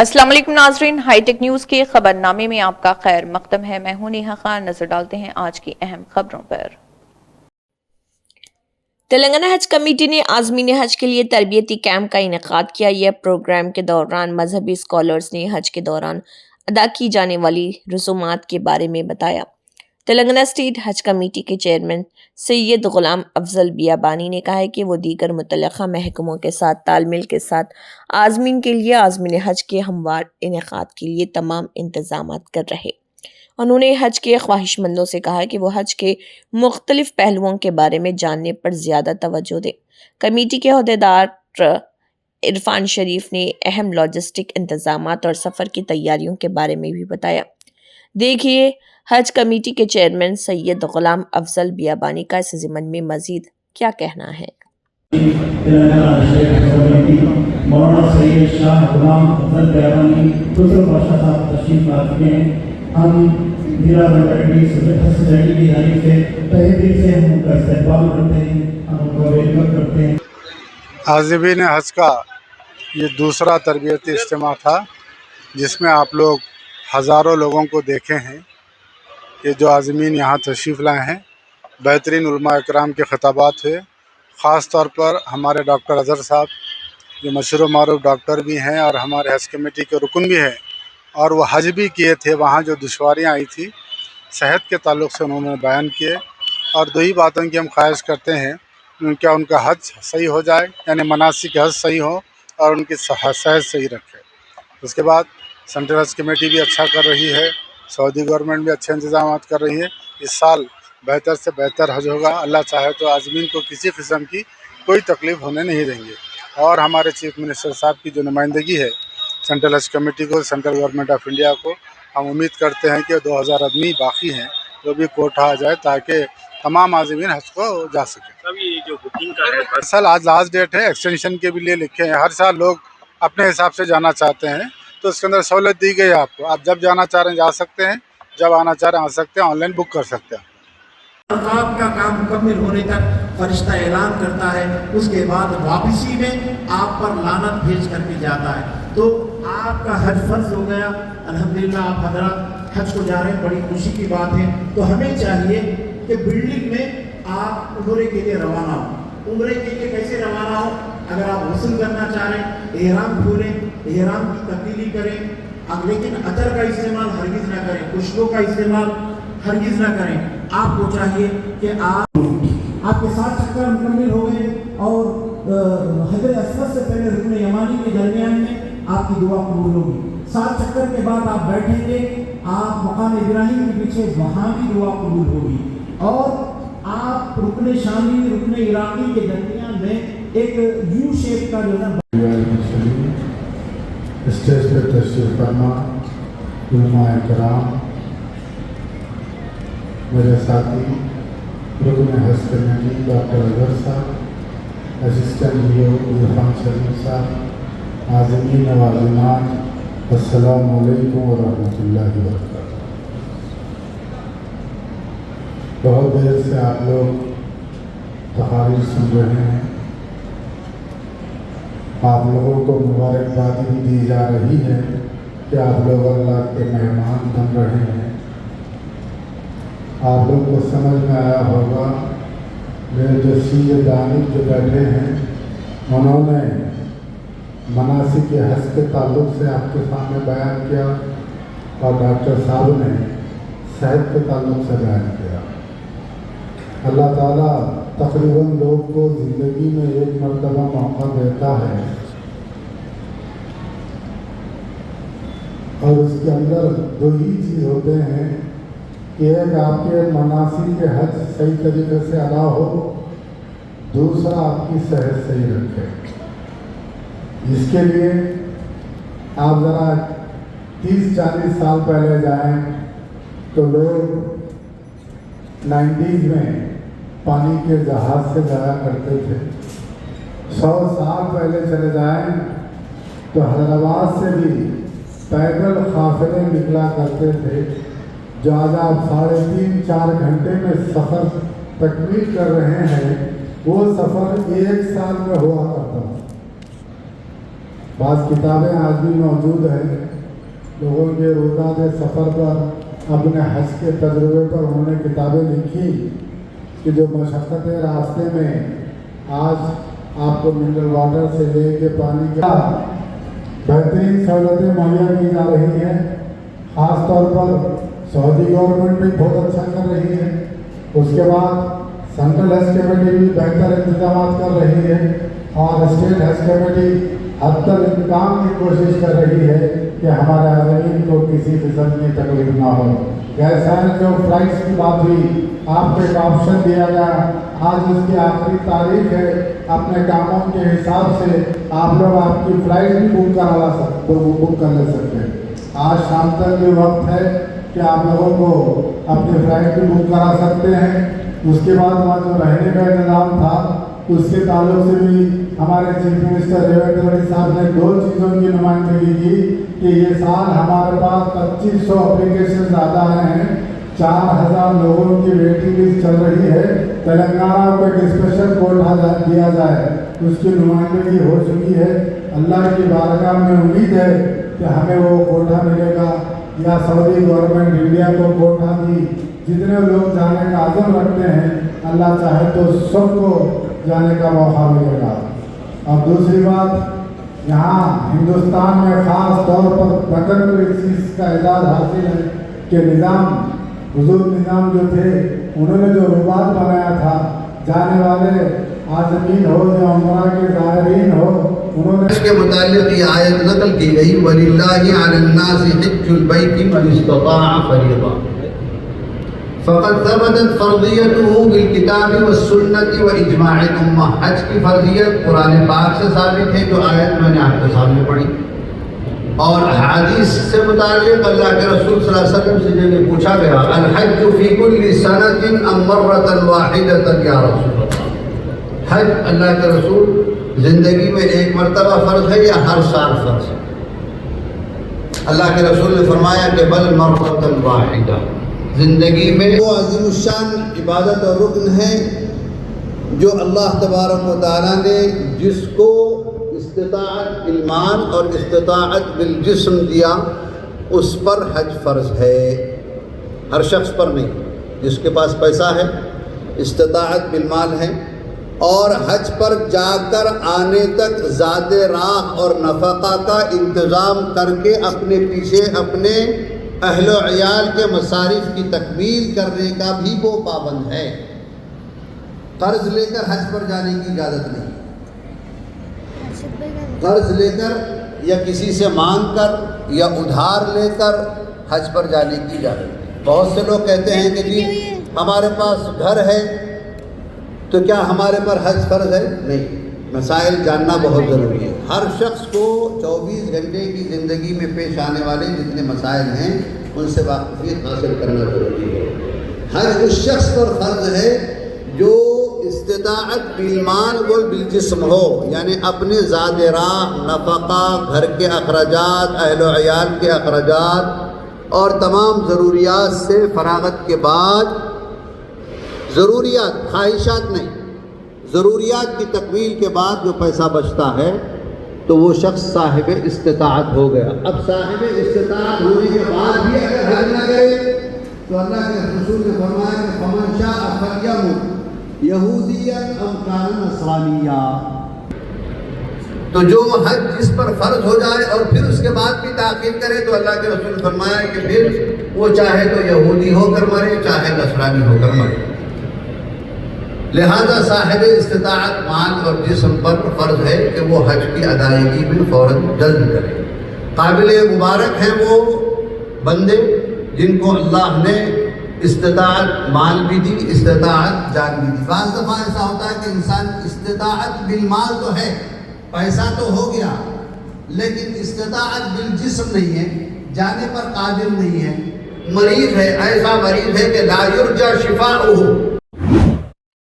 अस्सलाम वालेकुम नाजरीन, हाईटेक न्यूज़ के खबरनामे में आपका खैर मकदम है। मैं हूं नेहा खान। नजर डालते हैं आज की अहम खबरों पर। तेलंगाना हज कमेटी ने आज़मीन हज के लिए तरबियती कैंप का इनेकाद किया। यह प्रोग्राम के दौरान मजहबी स्कॉलर्स ने हज के दौरान अदा की जाने वाली रसूमात के बारे में बताया। तेलंगाना स्टेट हज कमेटी के चेयरमैन सैयद गुलाम अफजल बियाबानी ने कहा है कि वो दीगर मुतल्लिका महकमों के साथ तालमेल के साथ आज़मीन के लिए आज़मीन हज के हमवार इनेकाद के लिए तमाम इंतजामात कर रहे। उन्होंने हज के ख्वाहिशमंदों से कहा कि वो हज के मुख्तलिफ पहलुओं के बारे में जानने पर ज़्यादा तवज्जो दें। कमेटी के अहदेदार इरफान शरीफ ने अहम लॉजिस्टिक इंतजामात और सफ़र की तैयारियों के बारे में भी बताया। देखिए हज कमेटी के चेयरमैन सैयद गुलाम अफजल बियाबानी का इस ज़िमन में मज़ीद क्या कहना है। हम जिला सोसाइटी की जानिब से तहे दिल से हम उनका इस्तेमाल करते हैं, हम उनका वेलकम करते हैं। आज़मीन हज का ये दूसरा तरबियती इज्तिमा था जिसमें आप लोग हज़ारों लोगों को देखे हैं। ये जो आज़मीन यहाँ तशरीफ़ लाए हैं, बेहतरीन उलमा इकराम के ख़ताबात हुए। ख़ास तौर पर हमारे डॉक्टर अज़हर साहब जो मशहूर मारूफ डॉक्टर भी हैं और हमारे हज कमेटी के रुकन भी हैं, और वो हज भी किए थे। वहाँ जो दुश्वारियाँ आई थी सेहत के ताल्लुक़ से उन्होंने बयान किए, और दो ही बातों की हम ख्वाहिश करते हैं, क्या उनका हज सही हो जाए, यानी मनासिक हज सही हो और उनकी सेहत सही रखे। उसके बाद सेंट्रल हज कमेटी भी अच्छा कर रही है, सऊदी गवर्नमेंट भी अच्छे इंतजाम कर रही है। इस साल बेहतर से बेहतर हज होगा। अल्लाह चाहे तो आज़मीन को किसी किस्म की कोई तकलीफ़ होने नहीं देंगे। और हमारे चीफ मिनिस्टर साहब की जो नुमाइंदगी है सेंट्रल हज कमेटी को, सेंट्रल गवर्नमेंट ऑफ इंडिया को, हम उम्मीद करते हैं कि 2000 आदमी बाकी हैं वो भी कोटा आ जाए ताकि तमाम आज़मीन हज को जा सकें। सब ये जो बुकिंग का है असल आज लास्ट डेट है, एक्सटेंशन के भी लिए लिखे हैं। हर साल लोग अपने हिसाब से जाना चाहते हैं तो उसके अंदर सहूलत दी गई है आपको। आप जब जाना चाह रहे हैं जा सकते हैं, जब आना चाह रहे हैं आ सकते हैं, ऑनलाइन बुक कर सकते हैं। आपका काम मुकम्मल होने तक फरिश्ता ऐलान करता है, उसके बाद वापसी में आप पर लानत भेज करके जाता है। तो आपका हज फर्ज हो गया। अल्हम्दुलिल्लाह आप हजरत हज को जा रहे हैं, बड़ी खुशी की बात है। तो हमें चाहिए कि बिल्डिंग में आप उम्रे के लिए रवाना हो। उम्रे के लिए कैसे रवाना हो? अगर आप वसूल करना चाह रहे हैं, एहराम खोलें, एहराम की तब्दीली करें, अब लेकिन अतर का इस्तेमाल हरगिज़ ना करें, खुशबू का इस्तेमाल हरगिज़ ना करें। आपको चाहिए कि आपके 7 चक्कर मुकम्मल हो गए और हजर असवद से पहले रुकन यमानी के दरमियान में आपकी दुआ कबूल होगी। 7 चक्कर के बाद आप बैठेंगे, आप मकाम इब्राहिम के पीछे, वहाँ भी दुआ कबूल होगी। और आप रुकन शामी रुकन इराकी के दरमियान में एक यू शेप का जो है स्टेज पर तशरीफ़ फरमा उलमाए किराम, मेरे साथी रुकन हज कमेटी डॉक्टर अज़हर साहब, असिस्टेंट वीओ इरफान शरीफ साहब, आज़मीन व आज़िमात, अस्सलामु अलैकुम व रहमतुल्लाहि व बरकातुहू। बहुत देर से आप लोग तकारीर सुन रहे हैं। आप लोगों को मुबारकबाद भी दी जा रही है कि आप लोग अल्लाह के मेहमान बन रहे हैं। आप लोग को समझ में आया होगा, मेरे जो सीनियर दानिश जो बैठे हैं उन्होंने मनासिक हज के ताल्लुक़ से आपके सामने बयान किया, और डॉक्टर साहब ने सेहत के ताल्लुक़ से बयान किया। अल्लाह ताला तकरीबन लोग को ज़िंदगी में एक मरतबा मौका देता है, और उसके अंदर दो ही चीज़ होते हैं कि एक आपके मनासिक के हज सही तरीके से अदा हो, दूसरा आपकी सेहत सही रखे। इसके लिए आप ज़रा 30-40 साल पहले जाएं तो लोग 90s में पानी के जहाज़ से जाया करते थे। 100 साल पहले चले जाएं तो हैदराबाद से भी पैदल काफ़िले निकला करते थे, जो आज आप 3.5-4 घंटे में सफ़र तकमील कर रहे हैं, वो सफ़र 1 साल में हुआ करता था। بعض کتابیں آج بھی موجود ہیں لوگوں کے روزانہ سفر پر اپنے حج کے تجربے پر انہوں نے کتابیں لکھی کہ جو مشقتیں راستے میں آج آپ کو منرل واٹر سے لے کے پانی کا بہترین سہولتیں مہیا کی جا رہی ہیں. خاص طور پر سعودی گورنمنٹ بھی بہت اچھا کر رہی ہے. اس کے بعد سینٹرل حج کمیٹی بھی بہتر انتظامات کر رہی ہے اور اسٹیٹ حج کمیٹی حد تک انتظام کی کوشش کر رہی ہے کہ ہمارے عازمین کو کسی قسم کی تکلیف نہ ہو. گیسائن جو فلائٹس کی بات ہوئی آپ کو ایک آپشن دیا گیا. آج اس کی آخری تاریخ ہے. اپنے کاموں کے حساب سے آپ لوگ آپ کی فلائٹ بھی بک کر لے سکتے ہیں. آج شام تک یہ وقت ہے کہ آپ لوگوں کو اپنی فلائٹ بھی بک کرا سکتے ہیں. اس کے بعد وہاں جو رہنے کا انتظام تھا اس کے تعلق سے بھی ہمارے چیف منسٹر ریونت ریڈی صاحب نے 2 چیزوں کی نمائندگی کی کہ یہ سال ہمارے پاس 2500 اپلیکیشن زیادہ آئے ہیں. 4000 لوگوں کی ویٹنگ لسٹ چل رہی ہے. تلنگانہ کو ایک اسپیشل کوٹا دیا جائے اس کی نمائندگی ہو چکی ہے. اللہ کی بارگاہ میں امید ہے کہ ہمیں وہ کوٹا ملے گا یا سعودی گورنمنٹ انڈیا کو کوٹا دی. جتنے لوگ جانے کا عزم رکھتے ہیں اللہ چاہے تو سب کو جانے کا موقع ملے گا. اور دوسری بات یہاں ہندوستان میں خاص طور پر بدن کو اس چیز کا اعزاز حاصل ہے کہ حضور نظام جو تھے انہوں نے جو رباط بنایا تھا جانے والے عازمین ہو یا عمرہ کے زائرین ہو انہوں نے اس کے متعلق یہ آیت نقل کی گئی وَلِلَّهِ عَلَى النَّاسِ حِجُّ الْبَيْتِ مَنِ اسْتَطَاعَ فَرِيضَةً فقد ثبتت فرضیتہ بالکتاب والسنة وإجماع الامہ. حج کی فرضیت قرآن پاک سے ثابت ہے جو آیت میں نے آپ کے سامنے پڑھی اور حدیث سے متعلق اللہ کے رسول صلی اللہ علیہ وسلم سے جب پوچھا گیا الحج فی کل سنة ام مرة واحدة یا رسول اللہ. حج اللہ کے رسول زندگی میں ایک مرتبہ فرض ہے یا ہر سال فرض ہے؟ اللہ کے رسول نے فرمایا کہ بل مرة واحدہ. زندگی میں وہ عظیم الشان عبادت اور رکن ہے جو اللہ تبارک و تعالیٰ نے جس کو استطاعت بالمال اور استطاعت بالجسم دیا اس پر حج فرض ہے. ہر شخص پر نہیں. جس کے پاس پیسہ ہے استطاعت بالمال ہے اور حج پر جا کر آنے تک زاد راہ اور نفقہ کا انتظام کر کے اپنے پیچھے اپنے اہل و عیال کے مصارف کی تکمیل کرنے کا بھی وہ پابند ہے. قرض لے کر حج پر جانے کی اجازت نہیں. قرض لے کر یا کسی سے مانگ کر یا ادھار لے کر حج پر جانے کی اجازت نہیں. بہت سے لوگ کہتے ہیں کہ جی ہمارے پاس گھر ہے تو کیا ہمارے پر حج فرض ہے؟ نہیں. مسائل جاننا بہت ضروری ہے. ہر شخص کو 24 گھنٹے کی زندگی میں پیش آنے والے جتنے مسائل ہیں ان سے واقفیت حاصل کرنا ضروری ہے. حج اس شخص پر فرض ہے جو استطاعت بالمال و بالجسم ہو، یعنی اپنے زاد راہ، نفقہ، گھر کے اخراجات، اہل و عیال کے اخراجات اور تمام ضروریات سے فراغت کے بعد ضروریات، خواہشات نہیں، ضروریات کی تکمیل کے بعد جو پیسہ بچتا ہے تو وہ شخص صاحب استطاعت ہو گیا. اب صاحب استطاعت ہونے کے بعد بھی اگر حج نہ کرے تو اللہ کے رسول نے فرمایا کہ فمن شاء فلیمت یہودیا ام کان نصرانیا. تو جو حج جس پر فرض ہو جائے اور پھر اس کے بعد بھی تاخیر کرے تو اللہ کے رسول نے فرمایا کہ پھر وہ چاہے تو یہودی ہو کر مرے چاہے نصرانی ہو کر مرے. لہذا صاحب استطاعت مال اور جسم پر فرض ہے کہ وہ حج کی ادائیگی میں فوراً جلد کرے. قابل مبارک ہیں وہ بندے جن کو اللہ نے استطاعت مال بھی دی، استطاعت جان بھی دی. بعض دفعہ ایسا ہوتا ہے کہ انسان استطاعت بالمال تو ہے، پیسہ تو ہو گیا، لیکن استطاعت بالجسم نہیں ہے، جانے پر قادر نہیں ہے، مریض ہے، ایسا مریض ہے کہ لا یرجى شفاؤہ،